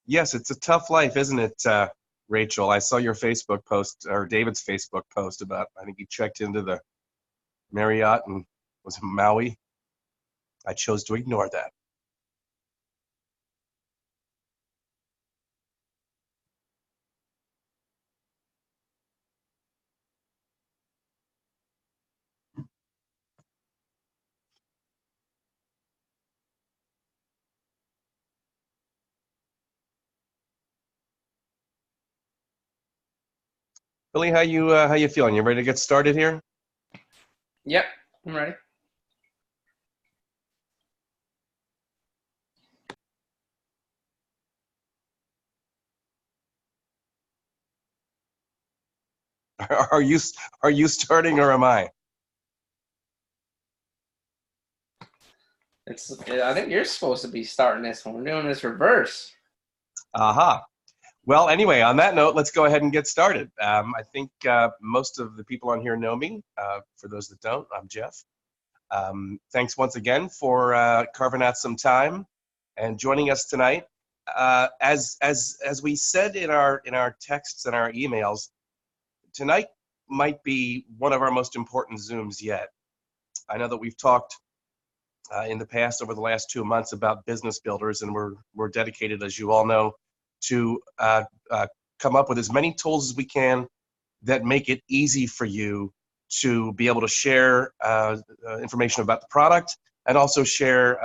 Yes, it's a tough life, isn't it, Rachel? I saw your Facebook post, or David's Facebook post about, I think he checked into the Marriott and was in Maui. I chose to ignore that. Billy, how you feeling? You ready to get started here? Yep, I'm ready. Are you are you starting or am I? I think you're supposed to be starting this one. We're doing this reverse. Aha. Well, anyway, on that note, let's go ahead and get started. I think most of the people on here know me. For those that don't, I'm Jeff. Thanks once again for carving out some time and joining us tonight. As we said in our texts and our emails, tonight might be one of our most important Zooms yet. I know that we've talked in the past over the last 2 months about business builders, and we're dedicated, as you all know, to come up with as many tools as we can that make it easy for you to be able to share information about the product and also share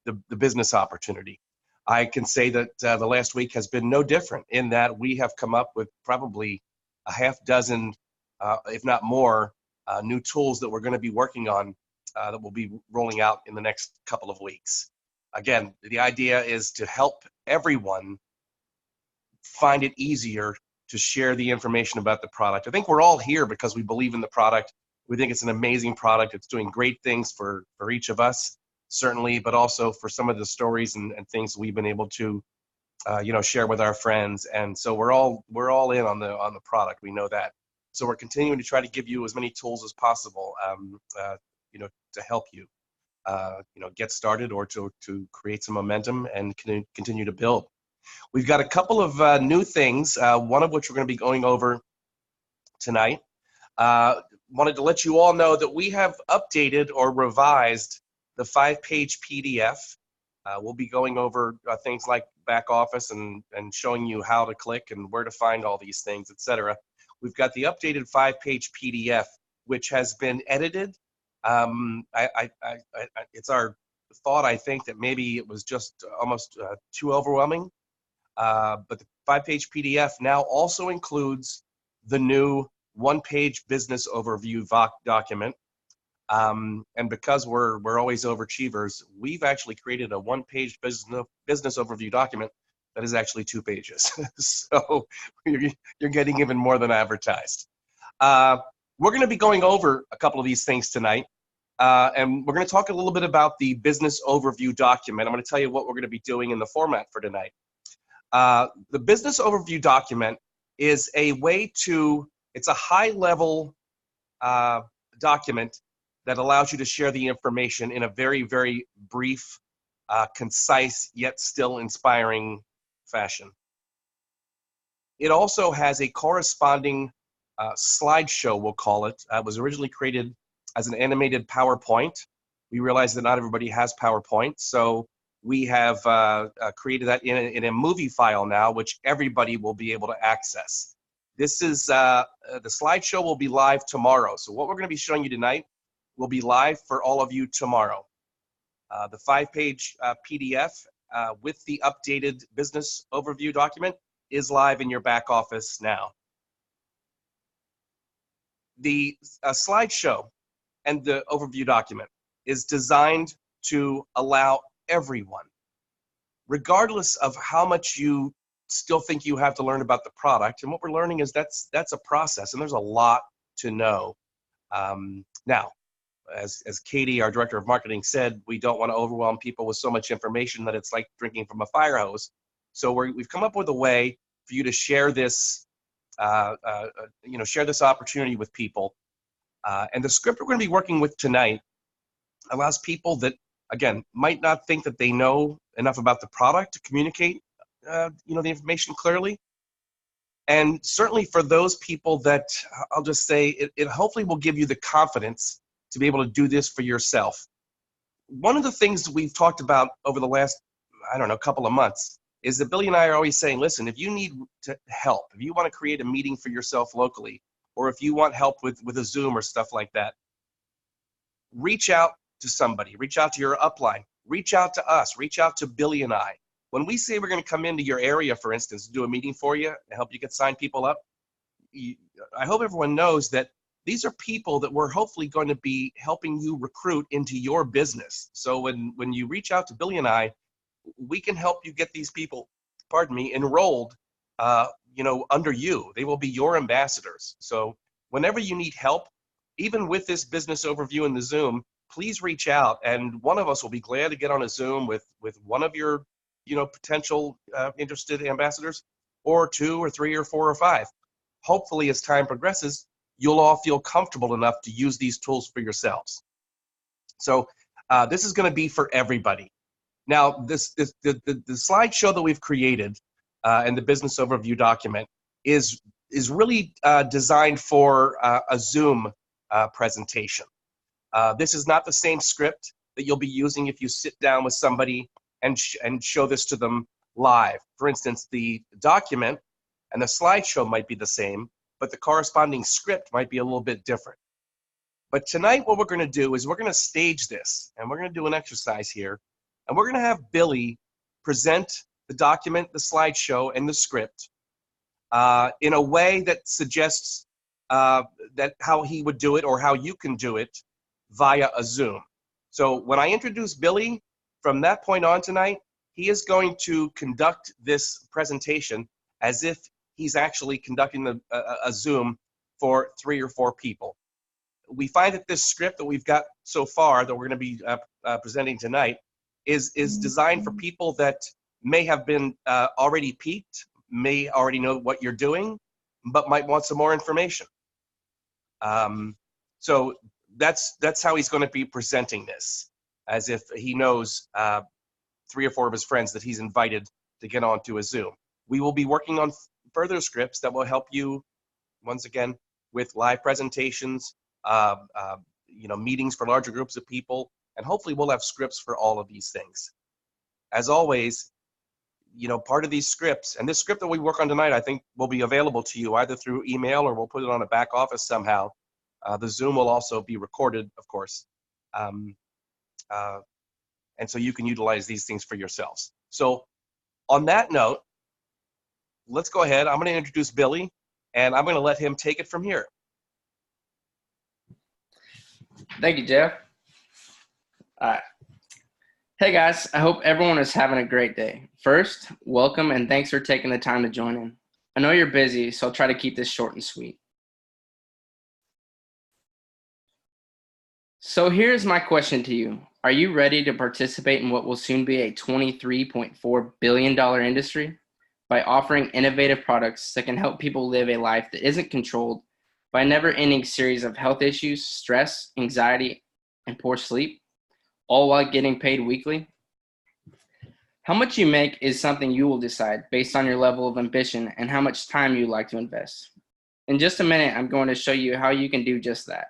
the business opportunity. I can say that the last week has been no different in that we have come up with probably a half dozen, if not more, new tools that we're going to be working on that we'll be rolling out in the next couple of weeks. Again, the idea is to help everyone find it easier to share the information about the product. I think we're all here because we believe in the product. We think it's an amazing product. It's doing great things for each of us, certainly, but also for some of the stories and things we've been able to share with our friends. And so we're all in on the product. We know that. So we're continuing to try to give you as many tools as possible, to help you, get started or to create some momentum and continue to build. We've got a couple of new things, one of which we're going to be going over tonight. Wanted to let you all know that we have updated or revised the 5-page PDF. We'll be going over things like back office and showing you how to click and where to find all these things, etc. We've got the updated 5-page PDF, which has been edited. It's our thought, I think, that maybe it was just almost too overwhelming. But the 5-page PDF now also includes the new 1-page business overview document. And because we're always overachievers, we've actually created a 1-page business overview document that is actually 2 pages. So you're getting even more than advertised. We're going to be going over a couple of these things tonight. And we're going to talk a little bit about the business overview document. I'm going to tell you what we're going to be doing in the format for tonight. The business overview document is a way it's a high-level document that allows you to share the information in a very, very brief, concise, yet still inspiring fashion. It also has a corresponding slideshow, we'll call it. It was originally created as an animated PowerPoint. We realize that not everybody has PowerPoint, so we have created that in a movie file now, which everybody will be able to access. This is the slideshow will be live tomorrow. So what we're going to be showing you tonight will be live for all of you tomorrow. The 5-page PDF with the updated business overview document is live in your back office now. The slideshow and the overview document is designed to allow everyone, regardless of how much you still think you have to learn about the product. And what we're learning is that's a process, and there's a lot to know. Now, as Katie, our director of marketing, said, we don't want to overwhelm people with so much information that it's like drinking from a fire hose. So we've come up with a way for you to share this, share this opportunity with people. And the script we're going to be working with tonight allows people that, again, might not think that they know enough about the product to communicate the information clearly. And certainly for those people that, I'll just say, it hopefully will give you the confidence to be able to do this for yourself. One of the things that we've talked about over the last, couple of months is that Billy and I are always saying, listen, if you need help, if you want to create a meeting for yourself locally, or if you want help with a Zoom or stuff like that, reach out to somebody, reach out to your upline, reach out to us, reach out to Billy and I. When we say we're going to come into your area, for instance, do a meeting for you and help you get sign people up, I hope everyone knows that these are people that we're hopefully going to be helping you recruit into your business. So when you reach out to Billy and I, we can help you get these people, enrolled, under you. They will be your ambassadors. So whenever you need help, even with this business overview in the Zoom, please reach out, and one of us will be glad to get on a Zoom with one of your potential interested ambassadors, or 2 or 3 or 4 or 5. Hopefully, as time progresses, you'll all feel comfortable enough to use these tools for yourselves. So this is going to be for everybody. Now, the slideshow that we've created in the business overview document is really designed for a Zoom presentation. This is not the same script that you'll be using if you sit down with somebody and show this to them live. For instance, the document and the slideshow might be the same, but the corresponding script might be a little bit different. But tonight what we're going to do is we're going to stage this, and we're going to do an exercise here, and we're going to have Billy present the document, the slideshow, and the script in a way that suggests that how he would do it, or how you can do it via a Zoom. So when I introduce Billy, from that point on tonight, he is going to conduct this presentation as if he's actually conducting a Zoom for 3 or 4 people. We find that this script that we've got so far that we're going to be presenting tonight is designed for people that may have been already peaked, may already know what you're doing, but might want some more information. So that's how he's going to be presenting this, as if he knows 3 or 4 of his friends that he's invited to get onto a Zoom. We will be working on further scripts that will help you, once again, with live presentations, meetings for larger groups of people, and hopefully we'll have scripts for all of these things. As always, part of these scripts, and this script that we work on tonight, I think will be available to you either through email or we'll put it on a back office somehow. The Zoom will also be recorded, of course. And so you can utilize these things for yourselves. So on that note, let's go ahead. I'm going to introduce Billy, and I'm going to let him take it from here. Thank you, Jeff. All right. Hey, guys. I hope everyone is having a great day. First, welcome, and thanks for taking the time to join in. I know you're busy, so I'll try to keep this short and sweet. So here's my question to you. Are you ready to participate in what will soon be a $23.4 billion industry? By offering innovative products that can help people live a life that isn't controlled by a never-ending series of health issues, stress, anxiety, and poor sleep, all while getting paid weekly? How much you make is something you will decide based on your level of ambition and how much time you like to invest. In just a minute, I'm going to show you how you can do just that.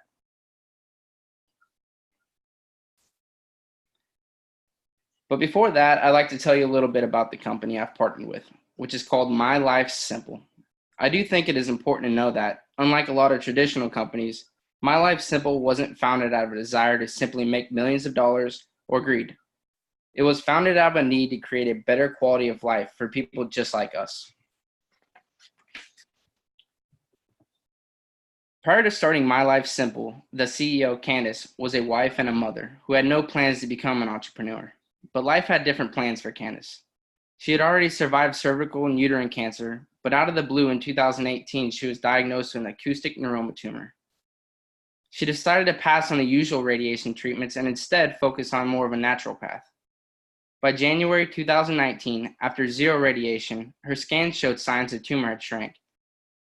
But before that, I'd like to tell you a little bit about the company I've partnered with, which is called My Life Simple. I do think it is important to know that, unlike a lot of traditional companies, My Life Simple wasn't founded out of a desire to simply make millions of dollars or greed. It was founded out of a need to create a better quality of life for people just like us. Prior to starting My Life Simple, the CEO, Candace, was a wife and a mother who had no plans to become an entrepreneur. But life had different plans for Candace. She had already survived cervical and uterine cancer, but out of the blue in 2018, she was diagnosed with an acoustic neuroma tumor. She decided to pass on the usual radiation treatments and instead focus on more of a natural path. By January 2019, after 0 radiation, her scans showed signs the tumor had shrank.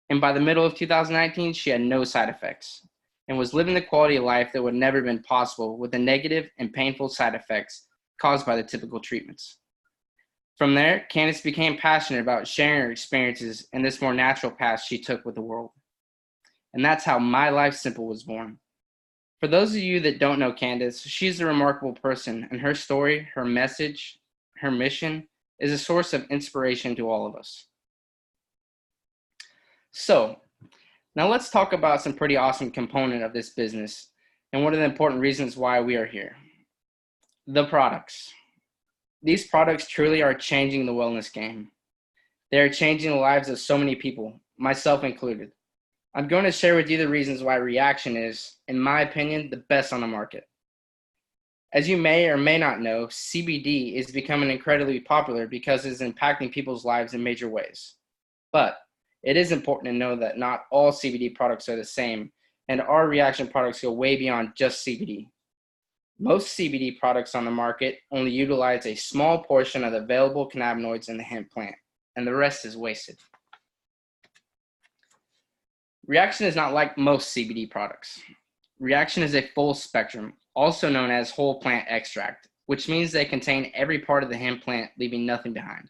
And by the middle of 2019, she had no side effects and was living the quality of life that would never have been possible with the negative and painful side effects caused by the typical treatments. From there, Candace became passionate about sharing her experiences and this more natural path she took with the world. And that's how My Life Simple was born. For those of you that don't know Candace, she's a remarkable person, and her story, her message, her mission is a source of inspiration to all of us. So, now let's talk about some pretty awesome component of this business and one of the important reasons why we are here. The products. These products truly are changing the wellness game. They are changing the lives of so many people, myself included. I'm going to share with you the reasons why Reaction is, in my opinion, the best on the market. As you may or may not know, CBD is becoming incredibly popular because it's impacting people's lives in major ways. But it is important to know that not all CBD products are the same, and our Reaction products go way beyond just CBD. Most CBD products on the market only utilize a small portion of the available cannabinoids in the hemp plant, and the rest is wasted. Reaction is not like most CBD products. Reaction is a full spectrum, also known as whole plant extract, which means they contain every part of the hemp plant, leaving nothing behind.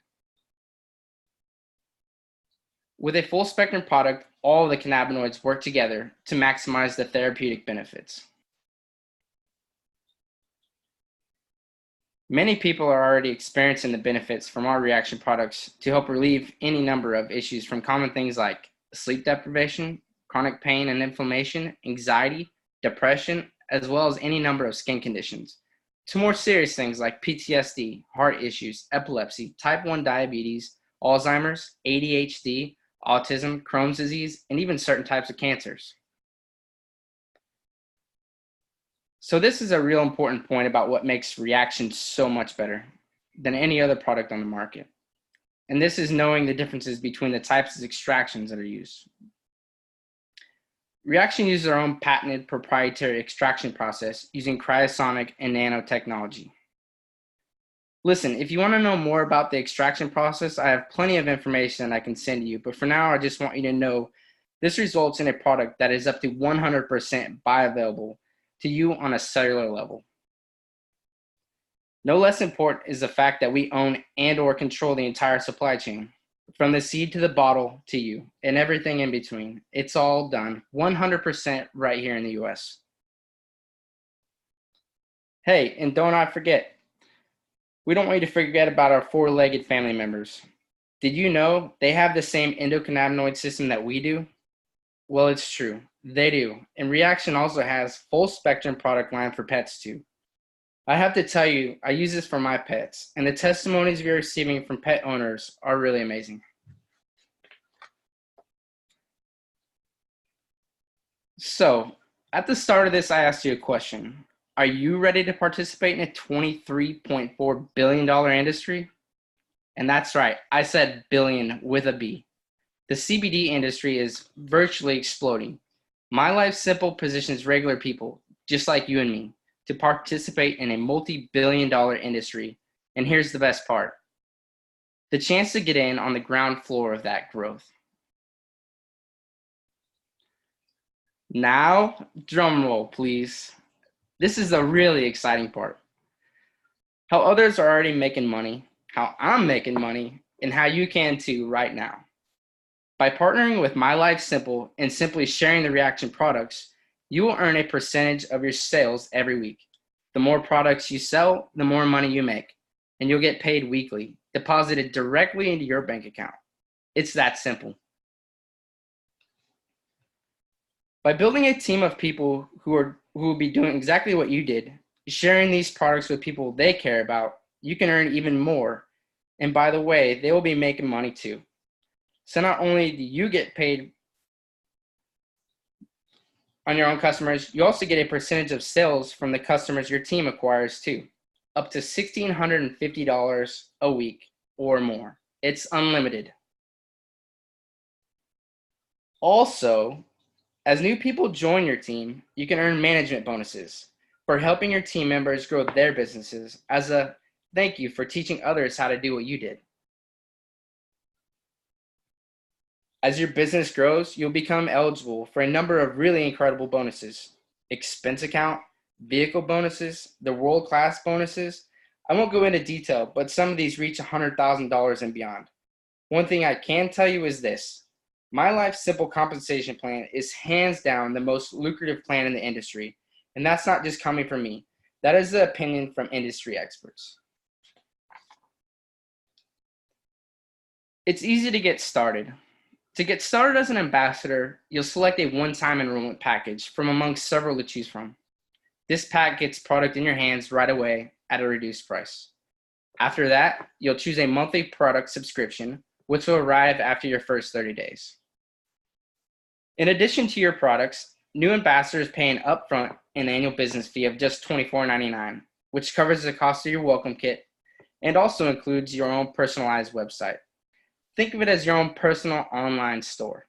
With a full spectrum product, all of the cannabinoids work together to maximize the therapeutic benefits. Many people are already experiencing the benefits from our Reaction products to help relieve any number of issues, from common things like sleep deprivation, chronic pain and inflammation, anxiety, depression, as well as any number of skin conditions, to more serious things like PTSD, heart issues, epilepsy, type 1 diabetes, Alzheimer's, ADHD, autism, Crohn's disease, and even certain types of cancers. So this is a real important point about what makes Reaction so much better than any other product on the market. And this is knowing the differences between the types of extractions that are used. Reaction uses our own patented proprietary extraction process using cryosonic and nanotechnology. Listen, if you want to know more about the extraction process, I have plenty of information I can send you, but for now, I just want you to know this results in a product that is up to 100% bioavailable to you on a cellular level. No less important is the fact that we own and or control the entire supply chain, from the seed to the bottle to you, and everything in between. It's all done 100% right here in the US. Hey, and don't I forget, we don't want you to forget about our four-legged family members. Did you know they have the same endocannabinoid system that we do? Well, it's true. They do. And Reaction also has full spectrum product line for pets too. I have to tell you, I use this for my pets, and the testimonies we're receiving from pet owners are really amazing. So, at the start of this, I asked you a question. Are you ready to participate in a $23.4 billion industry? And that's right, I said billion with a B. The CBD industry is virtually exploding. My Life Simple positions regular people, just like you and me, to participate in a multi-billion-dollar industry. And here's the best part: the chance to get in on the ground floor of that growth. Now, drum roll, please. This is the really exciting part. How others are already making money, how I'm making money, and how you can too right now. By partnering with My Life Simple and simply sharing the Reaction products, you will earn a percentage of your sales every week. The more products you sell, the more money you make, and you'll get paid weekly, deposited directly into your bank account. It's that simple. By building a team of people who will be doing exactly what you did, sharing these products with people they care about, you can earn even more. And by the way, they will be making money too. So not only do you get paid on your own customers, you also get a percentage of sales from the customers your team acquires too, up to $1,650 a week or more. It's unlimited. Also, as new people join your team, you can earn management bonuses for helping your team members grow their businesses as a thank you for teaching others how to do what you did. As your business grows, you'll become eligible for a number of really incredible bonuses: expense account, vehicle bonuses, the world-class bonuses. I won't go into detail, but some of these reach $100,000 and beyond. One thing I can tell you is this. My Life Simple compensation plan is hands down the most lucrative plan in the industry. And that's not just coming from me. That is the opinion from industry experts. It's easy to get started. To get started as an ambassador, you'll select a one-time enrollment package from amongst several to choose from. This pack gets product in your hands right away at a reduced price. After that, you'll choose a monthly product subscription, which will arrive after your first 30 days. In addition to your products, new ambassadors pay an upfront and annual business fee of just $24.99, which covers the cost of your welcome kit and also includes your own personalized website. Think of it as your own personal online store.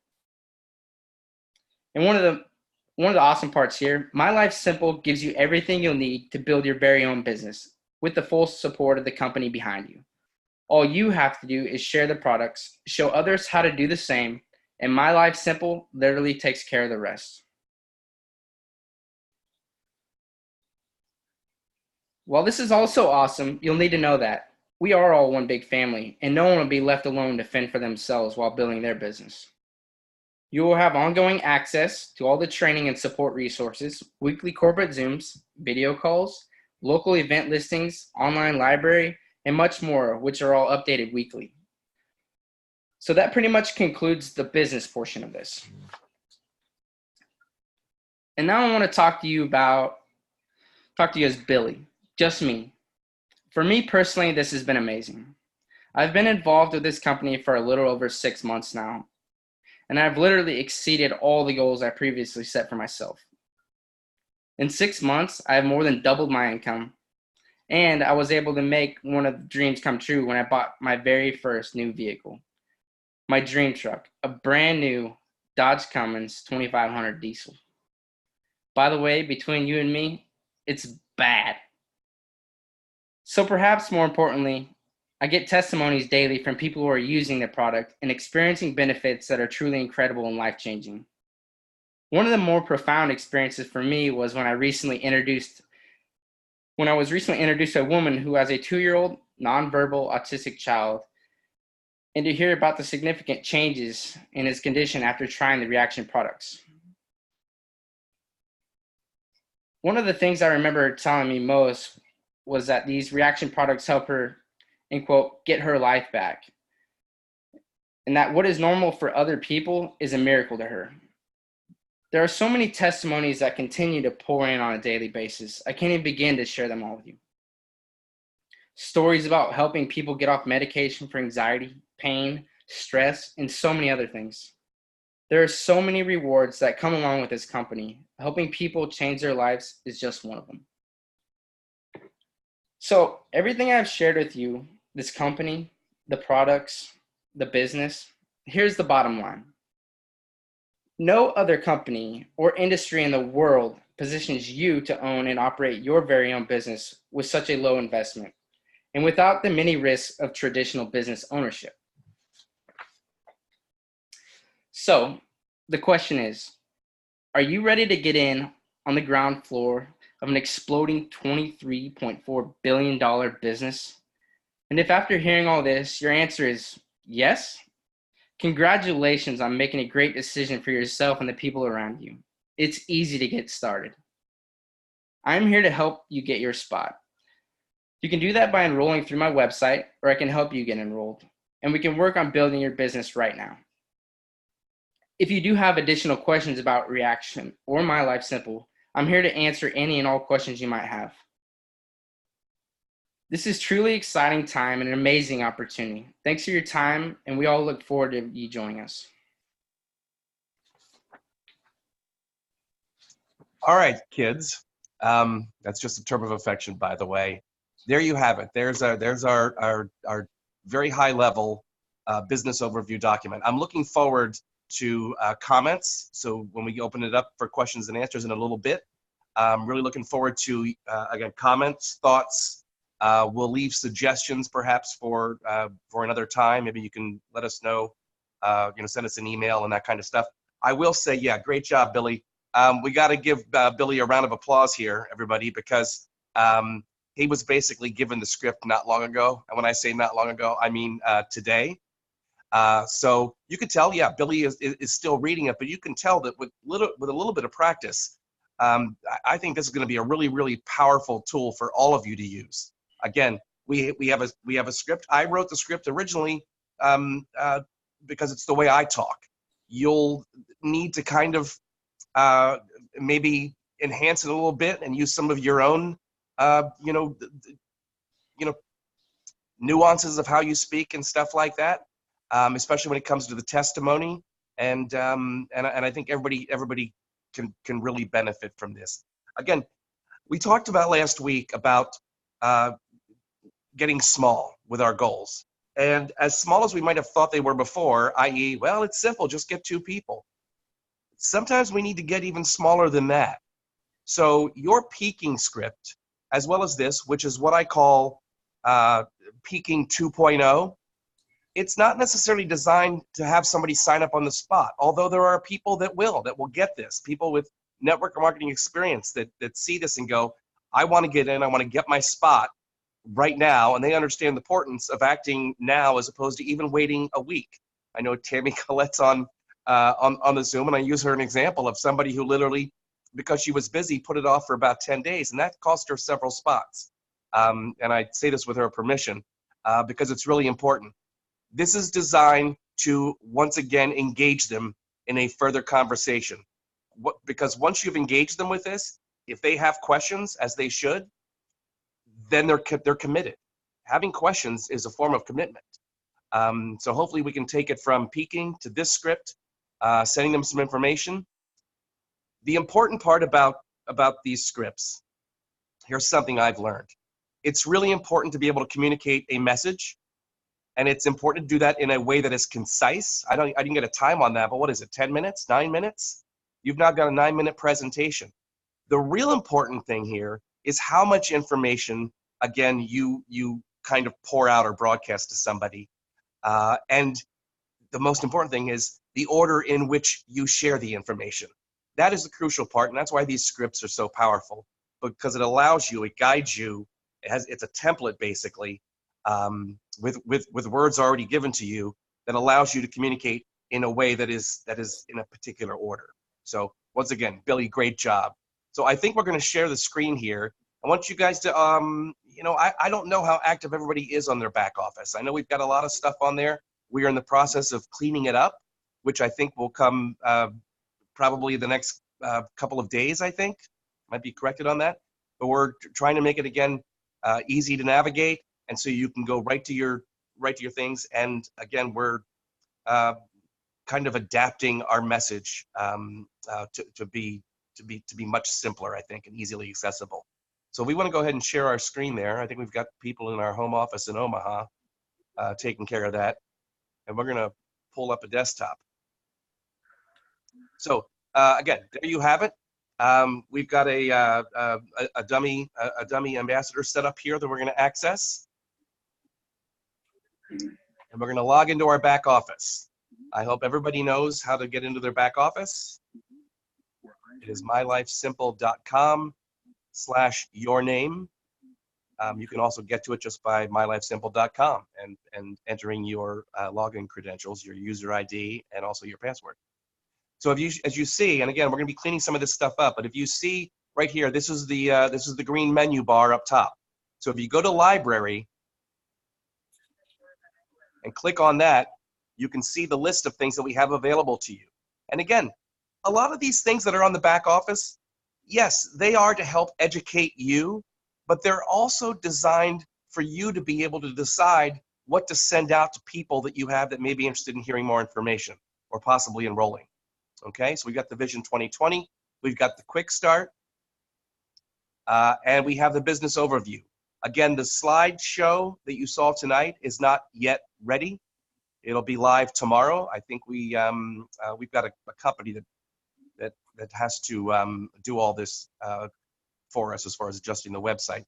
And one of the awesome parts here, My Life Simple gives you everything you'll need to build your very own business with the full support of the company behind you. All you have to do is share the products, show others how to do the same, and My Life Simple literally takes care of the rest. While this is also awesome, you'll need to know that we are all one big family, and no one will be left alone to fend for themselves while building their business. You will have ongoing access to all the training and support resources, weekly corporate Zooms, video calls, local event listings, online library, and much more, which are all updated weekly. So that pretty much concludes the business portion of this. And now I want to talk to you as Billy, just me. For me personally, this has been amazing. I've been involved with this company for a little over 6 months now, and I've literally exceeded all the goals I previously set for myself. In 6 months, I have more than doubled my income, and I was able to make one of the dreams come true when I bought my very first new vehicle, my dream truck, a brand new Dodge Cummins 2500 diesel. By the way, between you and me, it's bad. So perhaps more importantly, I get testimonies daily from people who are using the product and experiencing benefits that are truly incredible and life-changing. One of the more profound experiences for me was when I was recently introduced to a woman who has a 2-year-old nonverbal autistic child, and to hear about the significant changes in his condition after trying the reaction products. One of the things I remember her telling me most was that these reaction products help her, and quote, get her life back. And that what is normal for other people is a miracle to her. There are so many testimonies that continue to pour in on a daily basis. I can't even begin to share them all with you. Stories about helping people get off medication for anxiety, pain, stress, and so many other things. There are so many rewards that come along with this company. Helping people change their lives is just one of them. So everything I've shared with you, this company, the products, the business, here's the bottom line. No other company or industry in the world positions you to own and operate your very own business with such a low investment and without the many risks of traditional business ownership. So the question is, are you ready to get in on the ground floor of an exploding $23.4 billion business? And if after hearing all this, your answer is yes, congratulations on making a great decision for yourself and the people around you. It's easy to get started. I'm here to help you get your spot. You can do that by enrolling through my website, or I can help you get enrolled, and we can work on building your business right now. If you do have additional questions about Reaction or My Life Simple, I'm here to answer any and all questions you might have. This is truly exciting time and an amazing opportunity. Thanks for your time, and we all look forward to you joining us. All right, kids. That's just a term of affection, by the way. There you have it. There's our very high level business overview document. I'm looking forward to comments. So when we open it up for questions and answers in a little bit, I'm really looking forward to, again, comments, thoughts. We'll leave suggestions perhaps for another time. Maybe you can let us know, send us an email and that kind of stuff. I will say, yeah, great job, Billy. We got to give Billy a round of applause here, everybody, because he was basically given the script not long ago. And when I say not long ago, I mean today. So you could tell, yeah, Billy is still reading it, but you can tell that with a little bit of practice, I think this is going to be a really, really powerful tool for all of you to use. Again, we have a script. I wrote the script originally because it's the way I talk. You'll need to kind of maybe enhance it a little bit and use some of your own, nuances of how you speak and stuff like that, especially when it comes to the testimony. And I think everybody can really benefit from this. Again, we talked about last week about getting small with our goals. And as small as we might have thought they were before, i.e., well, it's simple, just get 2 people. Sometimes we need to get even smaller than that. So your peaking script, as well as this, which is what I call peaking 2.0, it's not necessarily designed to have somebody sign up on the spot, although there are people that will get this, people with network marketing experience that see this and go, I want to get in, I want to get my spot right now, and they understand the importance of acting now as opposed to even waiting a week. I know Tammy Collette's on the Zoom, and I use her an example of somebody who literally, because she was busy, put it off for about 10 days, and that cost her several spots. And I say this with her permission because it's really important. This is designed to, once again, engage them in a further conversation. Because once you've engaged them with this, if they have questions, as they should, then they're committed. Having questions is a form of commitment. So hopefully we can take it from peaking to this script, sending them some information. The important part about these scripts, here's something I've learned. It's really important to be able to communicate a message, and it's important to do that in a way that is concise. I didn't get a time on that, but what is it, 10 minutes, 9 minutes? You've now got a 9-minute presentation. The real important thing here is how much information, again, you kind of pour out or broadcast to somebody. And the most important thing is the order in which you share the information. That is the crucial part, and that's why these scripts are so powerful, because it allows you, it guides you, it's a template basically, with words already given to you that allows you to communicate in a way that is in a particular order. So once again, Billy, great job. So I think we're going to share the screen here. I want you guys to, I don't know how active everybody is on their back office. I know we've got a lot of stuff on there. We are in the process of cleaning it up, which I think will come probably the next couple of days, I think. Might be corrected on that. But we're trying to make it, again, easy to navigate, and so you can go right to your things. And again, we're kind of adapting our message to be much simpler, I think, and easily accessible. So we want to go ahead and share our screen there. I think we've got people in our home office in Omaha taking care of that, and we're going to pull up a desktop. So again, there you have it. We've got a dummy ambassador set up here that we're going to access, and we're going to log into our back office. I hope everybody knows how to get into their back office. It is mylifesimple.com/yourname. You can also get to it just by mylifesimple.com and entering your login credentials, your user ID, and also your password. So as you see, and again, we're going to be cleaning some of this stuff up, but if you see right here, this is the green menu bar up top. So if you go to library and click on that, you can see the list of things that we have available to you. And again, a lot of these things that are on the back office, yes, they are to help educate you, but they're also designed for you to be able to decide what to send out to people that you have that may be interested in hearing more information or possibly enrolling. Okay, so we've got the Vision 2020, we've got the Quick Start, and we have the business overview. Again, the slideshow that you saw tonight is not yet ready. It'll be live tomorrow. I think we've got a company that has to do all this for us as far as adjusting the website.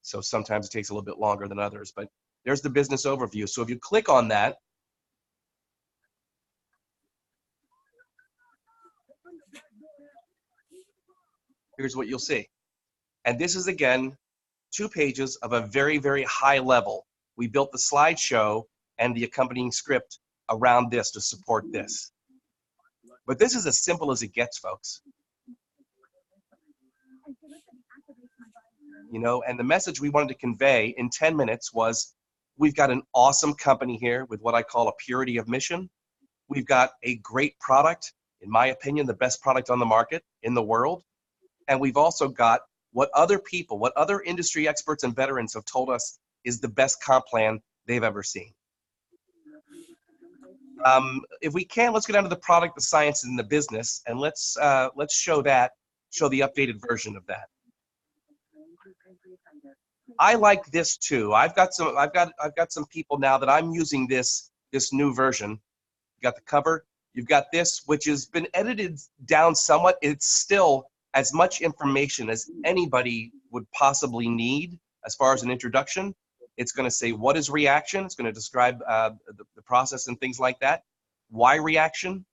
So sometimes it takes a little bit longer than others, but there's the business overview. So if you click on that, here's what you'll see. And this is, again, 2 pages of a very, very high level. We built the slideshow and the accompanying script around this to support this. But this is as simple as it gets, folks. You know, and the message we wanted to convey in 10 minutes was, we've got an awesome company here with what I call a purity of mission. We've got a great product, in my opinion, the best product on the market in the world. And we've also got what other people, what other industry experts and veterans have told us is the best comp plan they've ever seen. If we can, let's get down to the product, the science, and the business, and let's show the updated version of that. I like this too. I've got some people now that I'm using this new version. You got the cover. You've got this, which has been edited down somewhat. It's still as much information as anybody would possibly need as far as an introduction. It's going to say, what is reaction? It's going to describe the process and things like that. Why reaction?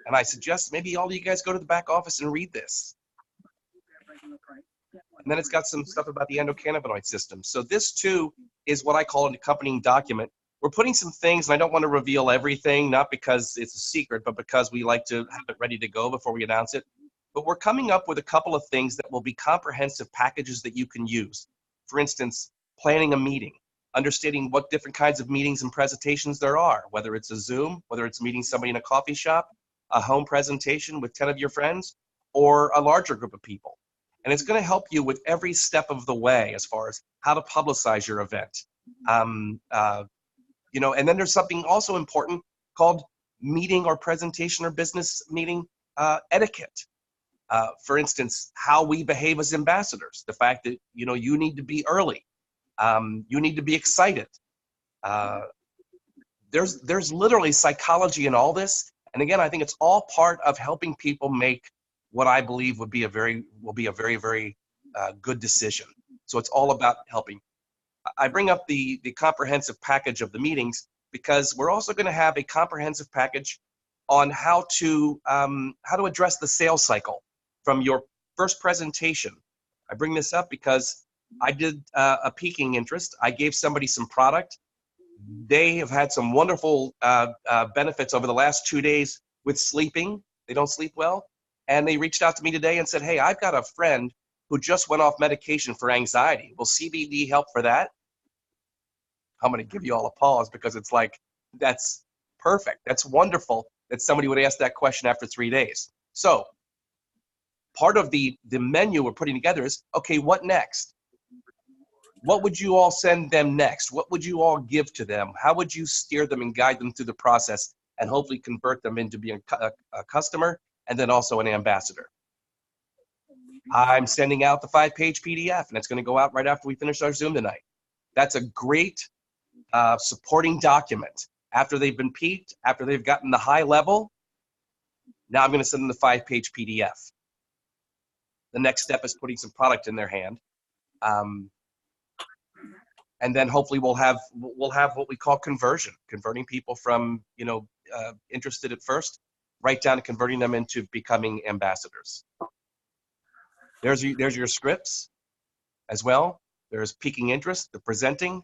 And I suggest maybe all of you guys go to the back office and read this. And then it's got some stuff about the endocannabinoid system. So this too is what I call an accompanying document. We're putting some things, and I don't want to reveal everything, not because it's a secret, but because we like to have it ready to go before we announce it. But we're coming up with a couple of things that will be comprehensive packages that you can use. For instance, planning a meeting, understanding what different kinds of meetings and presentations there are, whether it's a Zoom, whether it's meeting somebody in a coffee shop, a home presentation with 10 of your friends, or a larger group of people. And it's going to help you with every step of the way as far as how to publicize your event. You know, and then there's something also important called meeting or presentation or business meeting etiquette. For instance, how we behave as ambassadors, the fact that, you know, you need to be early. You need to be excited. There's literally psychology in all this. And again, I think it's all part of helping people make what I believe will be a very, very good decision. So it's all about helping. I bring up the comprehensive package of the meetings because we're also going to have a comprehensive package on how to address the sales cycle from your first presentation. I bring this up because I did a peaking interest. I gave somebody some product. They have had some wonderful benefits over the last 2 days with sleeping. They don't sleep well. And they reached out to me today and said, hey, I've got a friend who just went off medication for anxiety. Will CBD help for that? I'm going to give you all a pause because it's like, that's perfect. That's wonderful that somebody would ask that question after 3 days. So part of the menu we're putting together is, okay, what next? What would you all send them next? What would you all give to them? How would you steer them and guide them through the process and hopefully convert them into being a customer and then also an ambassador? I'm sending out the 5-page PDF, and it's going to go out right after we finish our Zoom tonight. That's a great supporting document. After they've been peaked, after they've gotten the high level, now I'm going to send them the 5-page PDF. The next step is putting some product in their hand. And then hopefully we'll have what we call converting people from, you know, interested at first, right down to converting them into becoming ambassadors. There's your scripts as well. There's peaking interest, the presenting,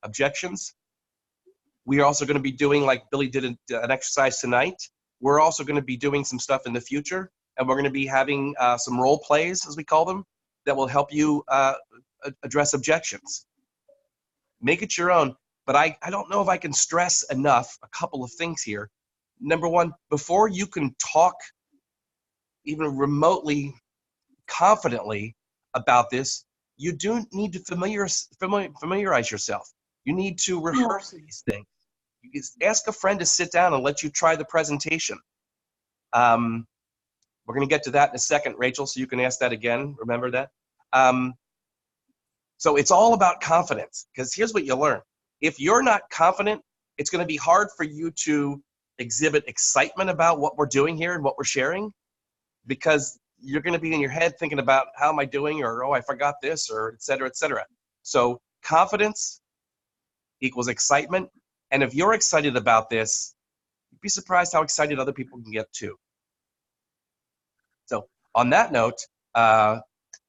objections. We are also going to be doing, like Billy did an exercise tonight, we're also going to be doing some stuff in the future, and we're going to be having some role plays, as we call them, that will help you address objections. Make it your own, but I don't know if I can stress enough a couple of things here. Number one, before you can talk even remotely confidently about this, you do need to familiarize yourself. You need to rehearse these things. You can ask a friend to sit down and let you try the presentation. We're going to get to that in a second, Rachel, so you can ask that again. Remember that? So it's all about confidence, because here's what you learn. If you're not confident, it's going to be hard for you to exhibit excitement about what we're doing here and what we're sharing, because you're going to be in your head thinking about how am I doing, or oh, I forgot this, or et cetera, et cetera. So confidence equals excitement. And if you're excited about this, you'd be surprised how excited other people can get too. So on that note,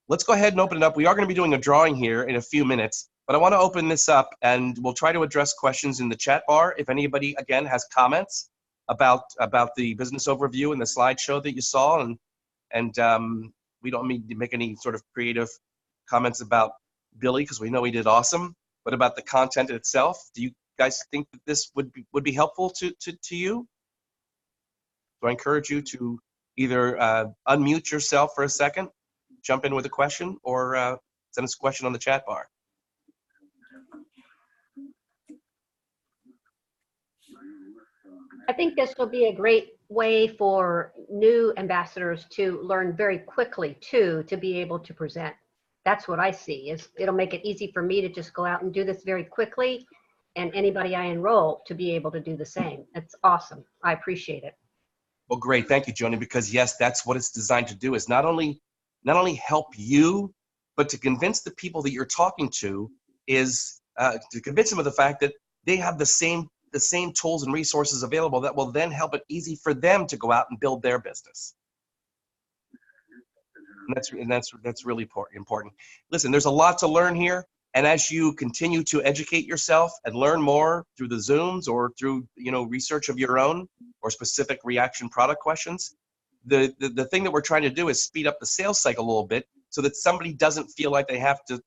let's go ahead and open it up. We are going to be doing a drawing here in a few minutes, but I want to open this up and we'll try to address questions in the chat bar. If anybody, again, has comments about the business overview and the slideshow that you saw, and we don't need to make any sort of creative comments about Billy because we know he did awesome, but about the content itself, do you guys think that this would be helpful to you? So I encourage you to either unmute yourself for a second, jump in with a question, or send us a question on the chat bar. I think this will be a great way for new ambassadors to learn very quickly too, to be able to present. That's what I see, is it'll make it easy for me to just go out and do this very quickly, and anybody I enroll to be able to do the same. It's awesome. I appreciate it. Well, great. Thank you, Joni, because yes, that's what it's designed to do, is not only help you, but to convince the people that you're talking to, is to convince them of the fact that they have the same tools and resources available that will then help it easy for them to go out and build their business. And that's really important. Listen, there's a lot to learn here. And as you continue to educate yourself and learn more through the Zooms or through, research of your own or specific reaction product questions, the thing that we're trying to do is speed up the sales cycle a little bit so that somebody doesn't feel like they have to,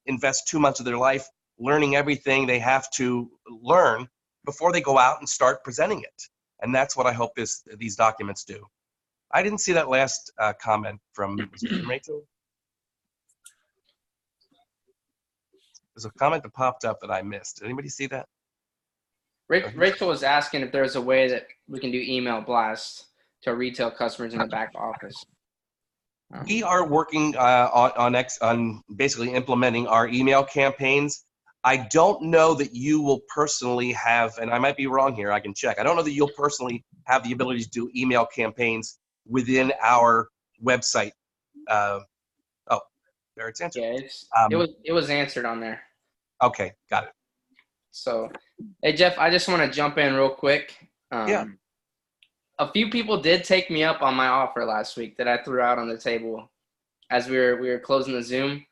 invest too much of their life learning everything they have to learn before they go out and start presenting it. And that's what I hope these documents do. I didn't see that last comment from Rachel. There's a comment that popped up that I missed. Did anybody see that? Rachel was asking if there's a way that we can do email blasts to our retail customers in the back office. We are working on basically implementing our email campaigns. I don't know that you will personally have, and I might be wrong here, I can check. I don't know that you'll personally have the ability to do email campaigns within our website. Oh, there it's answered. Yeah, it was answered on there. Okay, got it. So, hey Jeff, I just want to jump in real quick. Yeah. A few people did take me up on my offer last week that I threw out on the table as we were closing the Zoom.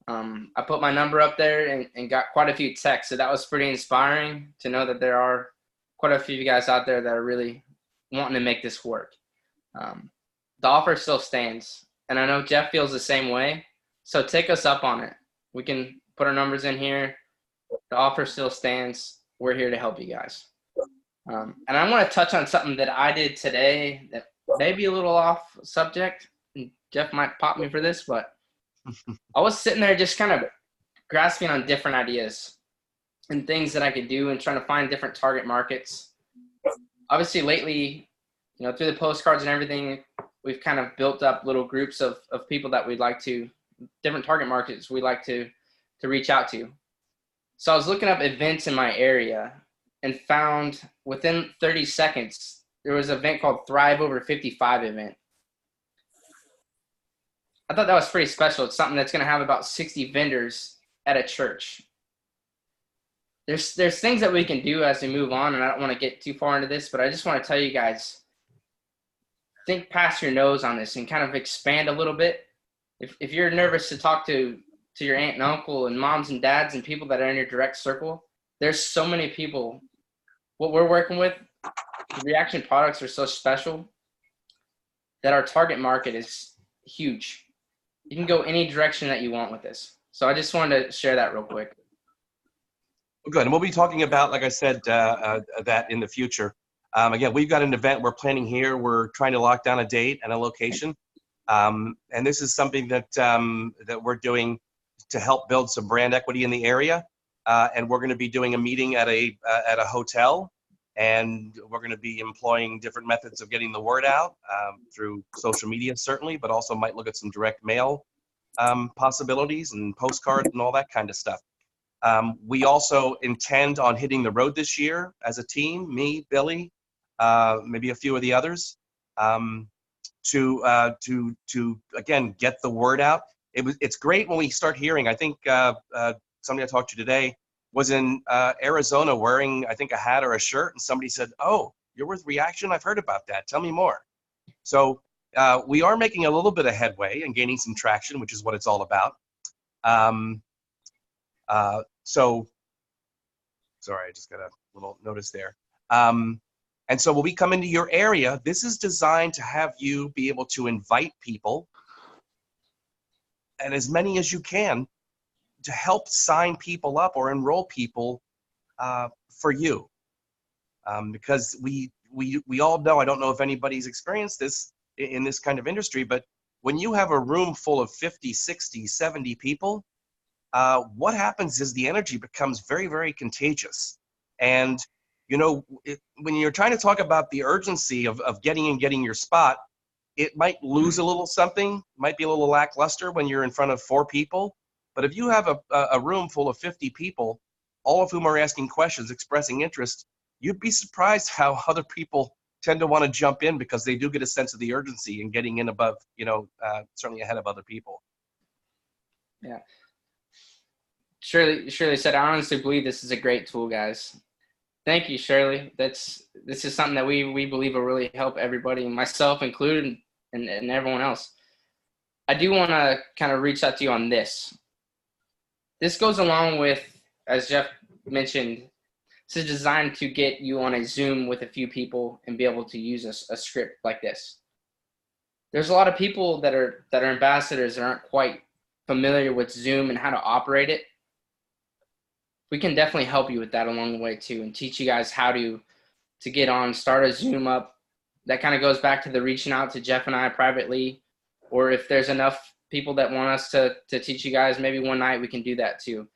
I put my number up there and got quite a few texts, so that was pretty inspiring to know that there are quite a few of you guys out there that are really wanting to make this work. The offer still stands, and I know Jeff feels the same way, so take us up on it. We can put our numbers in here. The offer still stands. We're here to help you guys. And I want to touch on something that I did today that may be a little off subject. Jeff might pop me for this, but I was sitting there just kind of grasping on different ideas and things that I could do and trying to find different target markets. Obviously, lately, through the postcards and everything, we've kind of built up little groups of people that we'd like to, different target markets we'd like to reach out to. So I was looking up events in my area and found within 30 seconds, there was an event called Thrive Over 55 event. I thought that was pretty special. It's something that's going to have about 60 vendors at a church. There's things that we can do as we move on, and I don't want to get too far into this, but I just want to tell you guys, think past your nose on this and kind of expand a little bit. If you're nervous to talk to your aunt and uncle and moms and dads and people that are in your direct circle, there's so many people. What we're working with, the reaction products are so special that our target market is huge. You can go any direction that you want with this. So I just wanted to share that real quick. Good, and we'll be talking about, like I said, that in the future. Again, we've got an event we're planning here. We're trying to lock down a date and a location. And this is something that we're doing to help build some brand equity in the area. And we're going to be doing a meeting at a hotel, and we're going to be employing different methods of getting the word out through social media, certainly, but also might look at some direct mail possibilities and postcards and all that kind of stuff. We also intend on hitting the road this year as a team, me, Billy, maybe a few of the others, to again get the word out. It's great when we start hearing. I think somebody I talked to today was in Arizona wearing, I think, a hat or a shirt, and somebody said, "Oh, you're with Reaction? I've heard about that. Tell me more." So we are making a little bit of headway and gaining some traction, which is what it's all about. So, sorry, I just got a little notice there. And so when we come into your area, this is designed to have you be able to invite people, and as many as you can, to help sign people up or enroll people for you. Because we all know, I don't know if anybody's experienced this in this kind of industry, but when you have a room full of 50, 60, 70 people, what happens is the energy becomes very, very contagious. And, you know, when you're trying to talk about the urgency of getting your spot, it might lose a little something, might be a little lackluster when you're in front of 4 people. But if you have a room full of 50 people, all of whom are asking questions, expressing interest, you'd be surprised how other people tend to want to jump in, because they do get a sense of the urgency and getting in above, certainly ahead of other people. Yeah. Shirley said, I honestly believe this is a great tool, guys. Thank you, Shirley. This is something that we believe will really help everybody, myself included, and everyone else. I do want to kind of reach out to you on this. This goes along with, as Jeff mentioned, this is designed to get you on a Zoom with a few people and be able to use a script like this. There's a lot of people that are ambassadors that aren't quite familiar with Zoom and how to operate it. We can definitely help you with that along the way too, and teach you guys how to get on, start a Zoom up. That kind of goes back to the reaching out to Jeff and I privately, or if there's enough people that want us to teach you guys, maybe one night we can do that too.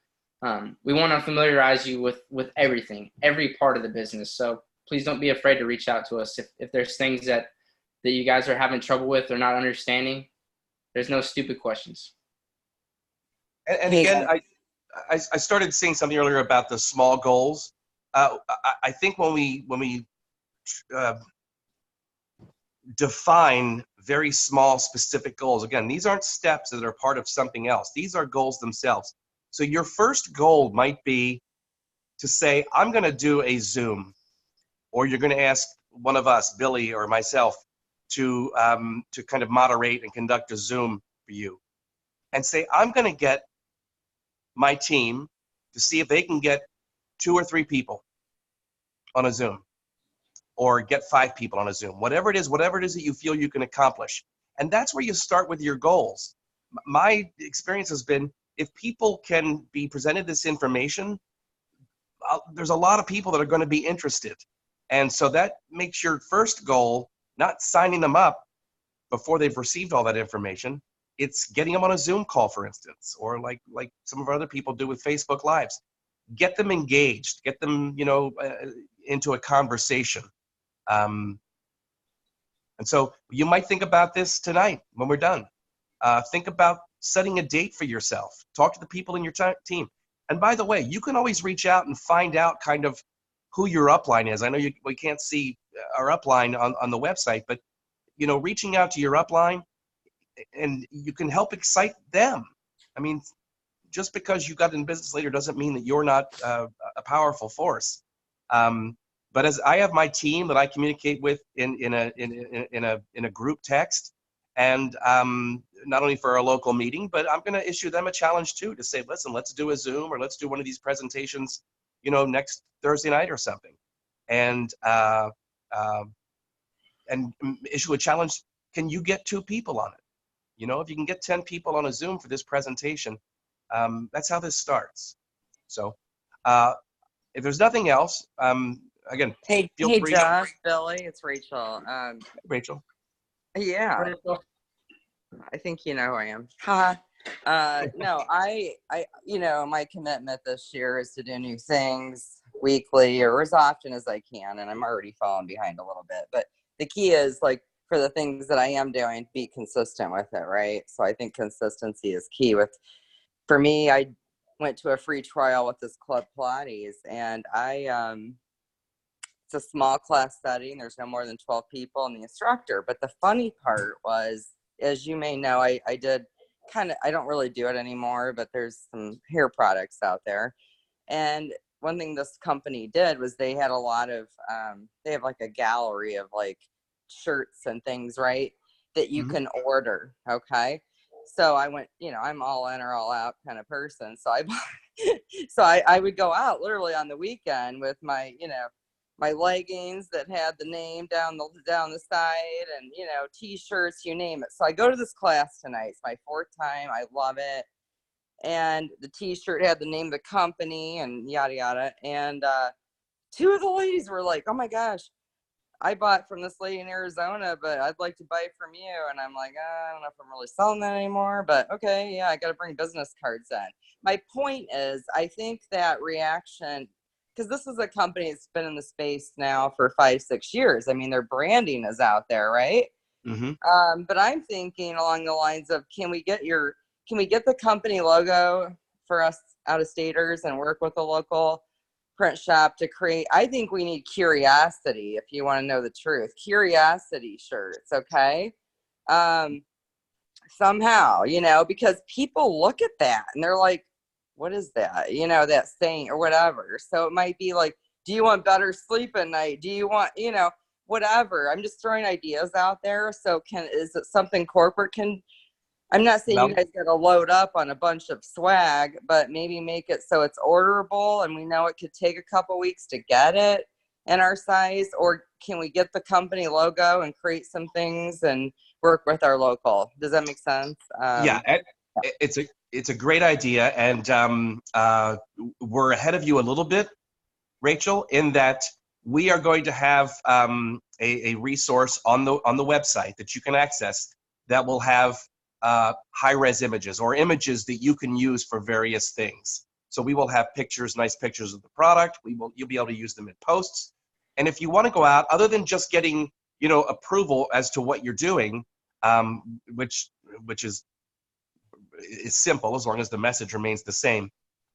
We want to familiarize you with everything, every part of the business. So please don't be afraid to reach out to us. If there's things that you guys are having trouble with or not understanding, there's no stupid questions. And again, I started saying something earlier about the small goals. I think when we define very small, specific goals, again, these aren't steps that are part of something else. These are goals themselves. So your first goal might be to say, I'm going to do a Zoom, or you're going to ask one of us, Billy or myself, to kind of moderate and conduct a Zoom for you, and say, I'm going to get my team to see if they can get 2 or 3 people on a Zoom, or get 5 people on a Zoom, whatever it is that you feel you can accomplish. And that's where you start with your goals. My experience has been, if people can be presented this information, there's a lot of people that are going to be interested. And so that makes your first goal not signing them up before they've received all that information. It's getting them on a Zoom call, for instance, or like some of our other people do with Facebook Lives. Get them engaged, get them, into a conversation. And so you might think about this tonight when we're done. Think about setting a date for yourself. Talk to the people in your team. And by the way, you can always reach out and find out kind of who your upline is. I know we can't see our upline on the website, but reaching out to your upline, and you can help excite them. I mean, just because you got in business later doesn't mean that you're not a powerful force. But as I have my team that I communicate with in a group text, and not only for our local meeting, but I'm going to issue them a challenge too, to say, listen, let's do a Zoom, or let's do one of these presentations, next Thursday night or something, and issue a challenge. Can you get 2 people on it? If you can get 10 people on a Zoom for this presentation, that's how this starts. So if there's nothing else, again, feel free. Josh, Billy, it's Rachel. Rachel. Yeah. Rachel. I think you know who I am. Ha. No, I my commitment this year is to do new things weekly or as often as I can, and I'm already falling behind a little bit. But the key is, like, for the things that I am doing, be consistent with it, right? So I think consistency is key. For me, I went to a free trial with this Club Pilates, and it's a small class setting. There's no more than 12 people and the instructor. But the funny part was, as you may know, I did I don't really do it anymore, but there's some hair products out there. And one thing this company did was they had a lot of, they have like a gallery of like shirts and things, right? that you Mhm. can order. Okay. So I went, I'm all in or all out kind of person. So I would go out literally on the weekend with my, my leggings that had the name down the side, and t-shirts, you name it. So I go to this class tonight. It's my 4th time. I love it. And the t-shirt had the name of the company and yada yada. And 2 of the ladies were like, "Oh my gosh, I bought from this lady in Arizona, but I'd like to buy from you." And I'm like, I don't know if I'm really selling that anymore, but okay, yeah, I got to bring business cards in. My point is, I think that reaction, because this is a company that's been in the space now for 5-6 years. I mean, their branding is out there, right? Mhm. But I'm thinking along the lines of, can we get the company logo for us out of staters and work with a local print shop to create? I think we need curiosity, if you want to know the truth. Curiosity shirts, okay? Somehow, because people look at that and they're like, what is that? That saying or whatever. So it might be like, do you want better sleep at night? Do you want, whatever? I'm just throwing ideas out there. So is it something corporate can? I'm not saying Well, you guys got to load up on a bunch of swag, but maybe make it so it's orderable, and we know it could take a couple weeks to get it in our size. Or can we get the company logo and create some things and work with our local? Does that make sense? yeah, it's a great idea, and we're ahead of you a little bit, Rachel, in that we are going to have a resource on the website that you can access that will have high-res images or images that you can use for various things. So we will have nice pictures of the product. You'll be able to use them in posts. And if you want to go out, other than just getting approval as to what you're doing, which is simple as long as the message remains the same.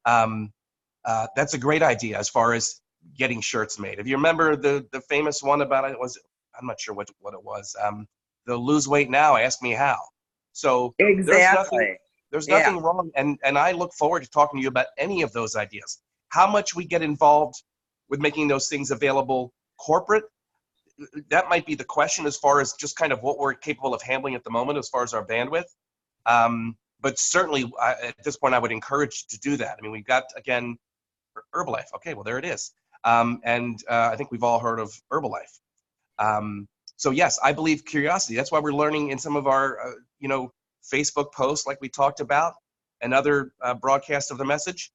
That's a great idea as far as getting shirts made. If you remember the famous one about it, I'm not sure what it was. The lose weight now, ask me how. So Exactly. there's Yeah. nothing wrong, and I look forward to talking to you about any of those ideas. How much we get involved with making those things available corporate, that might be the question as far as just kind of what we're capable of handling at the moment as far as our bandwidth. But certainly at this point, I would encourage you to do that. I mean, we've got, again, Herbalife. Okay, well, there it is. And I think we've all heard of Herbalife. So yes, I believe curiosity. That's why we're learning in some of our, Facebook posts like we talked about, and other broadcasts of the message,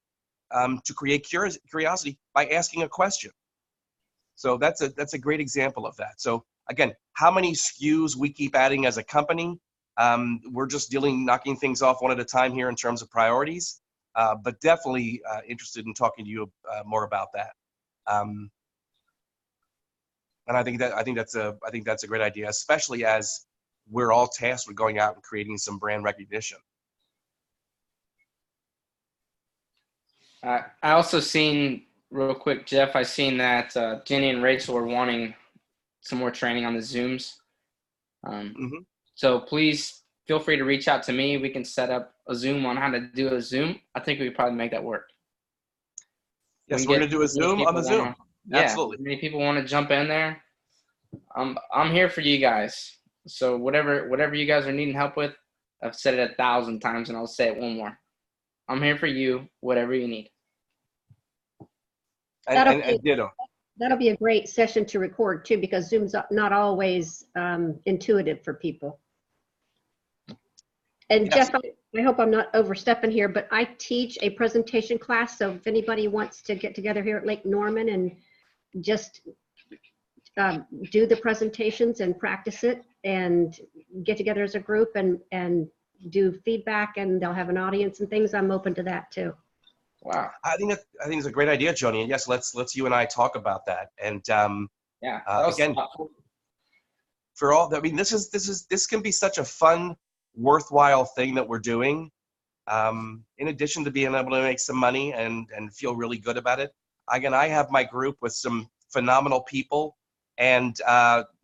to create curiosity by asking a question. So that's a great example of that. So again, how many SKUs we keep adding as a company, we're just knocking things off one at a time here in terms of priorities, but definitely interested in talking to you more about that. And I think that's a great idea, especially as we're all tasked with going out and creating some brand recognition. I also seen real quick, Jeff. I seen that Jenny and Rachel are wanting some more training on the Zooms. So please feel free to reach out to me. We can set up a Zoom on how to do a Zoom. I think we could probably make that work. Yes, we're going to do a Zoom on the Zoom. Yeah, absolutely. Many people want to jump in there. I'm here for you guys. So whatever you guys are needing help with, I've said it 1,000 times, and I'll say it one more. I'm here for you, whatever you need. And ditto. That'll be a great session to record too, because Zoom's not always intuitive for people. And Yes. Jeff, I hope I'm not overstepping here, but I teach a presentation class. So if anybody wants to get together here at Lake Norman and just do the presentations and practice it and get together as a group and do feedback, and they'll have an audience and things, I'm open to that too. Wow. I think it's a great idea, Joni. And yes, let's you and I talk about that. And Yeah. again, for all, I mean, this can be such a fun, worthwhile thing that we're doing. In addition to being able to make some money and feel really good about it. Again, I have my group with some phenomenal people, and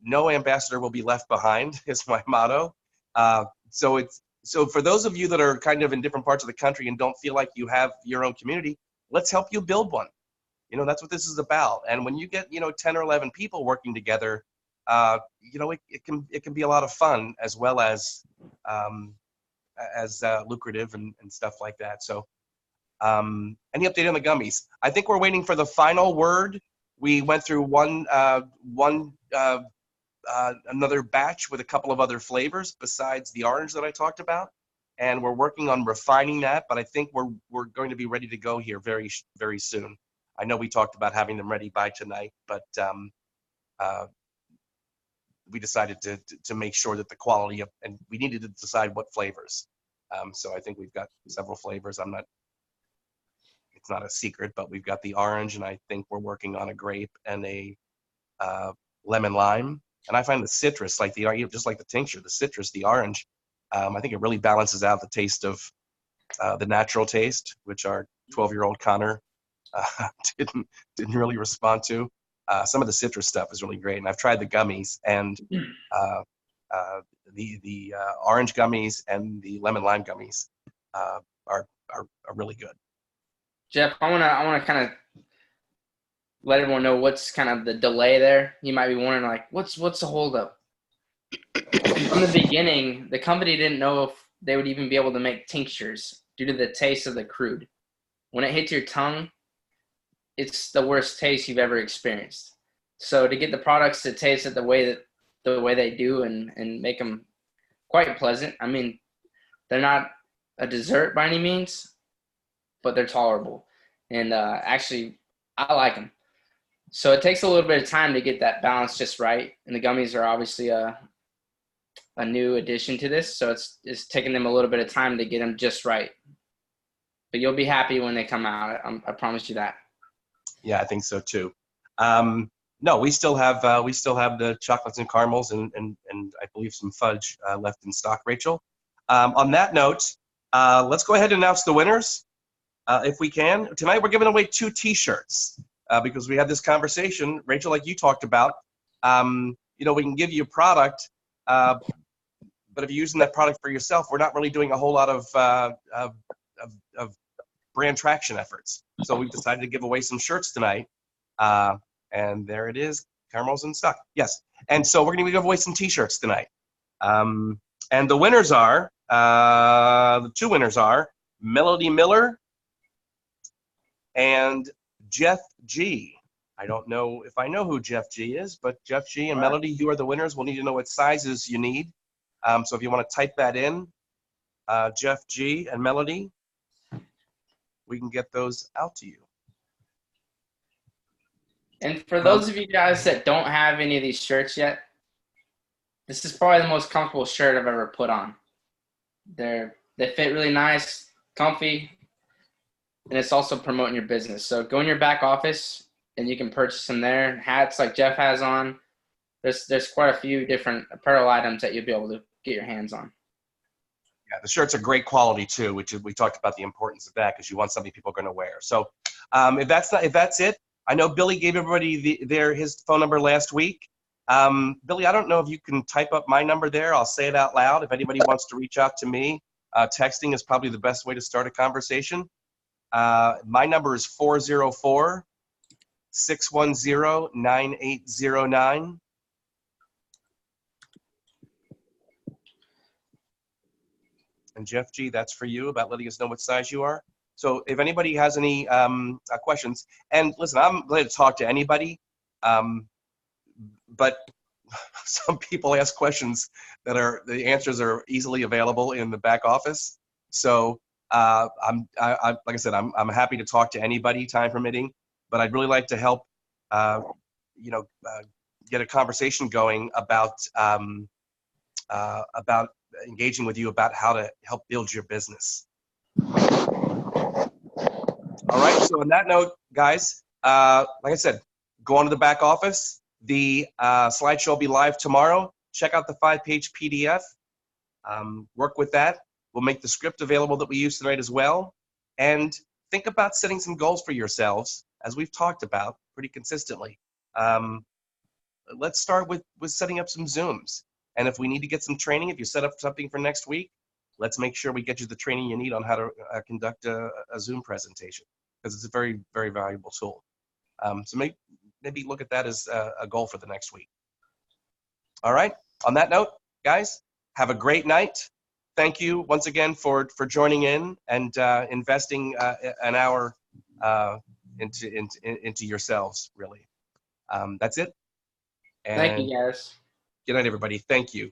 no ambassador will be left behind is my motto. So for those of you that are kind of in different parts of the country and don't feel like you have your own community, let's help you build one. That's what this is about. And when you get, 10 or 11 people working together, it can be a lot of fun as well as lucrative and stuff like that. So any update on the gummies? I think we're waiting for the final word. We went through another batch with a couple of other flavors besides the orange that I talked about, and we're working on refining that. But I think we're going to be ready to go here very, very soon. I know we talked about having them ready by tonight, but we decided to make sure that the quality of, and we needed to decide what flavors. So I think we've got several flavors. It's not a secret, but we've got the orange, and I think we're working on a grape and a lemon lime. And I find the citrus, just like the tincture, the citrus, the orange, I think it really balances out the taste of the natural taste, which our 12-year-old Connor didn't really respond to. Some of the citrus stuff is really great, and I've tried the gummies, and the orange gummies and the lemon lime gummies are really good. Jeff, I wanna kind of let everyone know what's kind of the delay there. You might be wondering, like, what's the holdup? From the beginning, the company didn't know if they would even be able to make tinctures due to the taste of the crude. When it hits your tongue, it's the worst taste you've ever experienced. So to get the products to taste it the way they do and make them quite pleasant. I mean, they're not a dessert by any means, but they're tolerable. And actually, I like them. So it takes a little bit of time to get that balance just right. And the gummies are obviously a new addition to this. So it's taking them a little bit of time to get them just right. But you'll be happy when they come out. I promise you that. Yeah, I think so too. No, we still have the chocolates and caramels and I believe some fudge left in stock, Rachel. On that note, let's go ahead and announce the winners if we can. Tonight we're giving away 2 T-shirts because we had this conversation, Rachel, like you talked about. We can give you a product, but if you're using that product for yourself, we're not really doing a whole lot of brand traction efforts. So we've decided to give away some shirts tonight. And there it is, caramels in stock. Yes. And so we're going to give away some T-shirts tonight. And the winners are, the 2 winners are Melody Miller and Jeff G. I don't know if I know who Jeff G is, but Jeff G and Melody, you are the winners. We'll need to know what sizes you need. So if you want to type that in, Jeff G and Melody, we can get those out to you. And for those of you guys that don't have any of these shirts yet, this is probably the most comfortable shirt I've ever put on. They fit really nice, comfy, and it's also promoting your business. So go in your back office and you can purchase them there. Hats like Jeff has on. There's quite a few different apparel items that you'll be able to get your hands on. Yeah, the shirts are great quality too, which we talked about the importance of that because you want something people are going to wear. So if that's it, I know Billy gave everybody his phone number last week. Billy, I don't know if you can type up my number there. I'll say it out loud. If anybody wants to reach out to me, texting is probably the best way to start a conversation. My number is 404-610-9809. And Jeff G, that's for you about letting us know what size you are. So if anybody has any questions, and listen, I'm glad to talk to anybody, but some people ask questions that the answers are easily available in the back office. So like I said, I'm happy to talk to anybody, time permitting, but I'd really like to help, get a conversation going about engaging with you about how to help build your business. All right, so on that note, guys, like I said, go on to the back office. The slideshow will be live tomorrow. Check out the 5-page PDF. Work with that. We'll make the script available that we use tonight as well. And think about setting some goals for yourselves, as we've talked about pretty consistently. Let's start with setting up some Zooms. And if we need to get some training, if you set up something for next week, let's make sure we get you the training you need on how to conduct a Zoom presentation, because it's a very, very valuable tool. So maybe look at that as a goal for the next week. All right. On that note, guys, have a great night. Thank you once again for joining in and investing an hour into yourselves. Really, that's it. Thank And you, guys. good night, everybody. Thank you.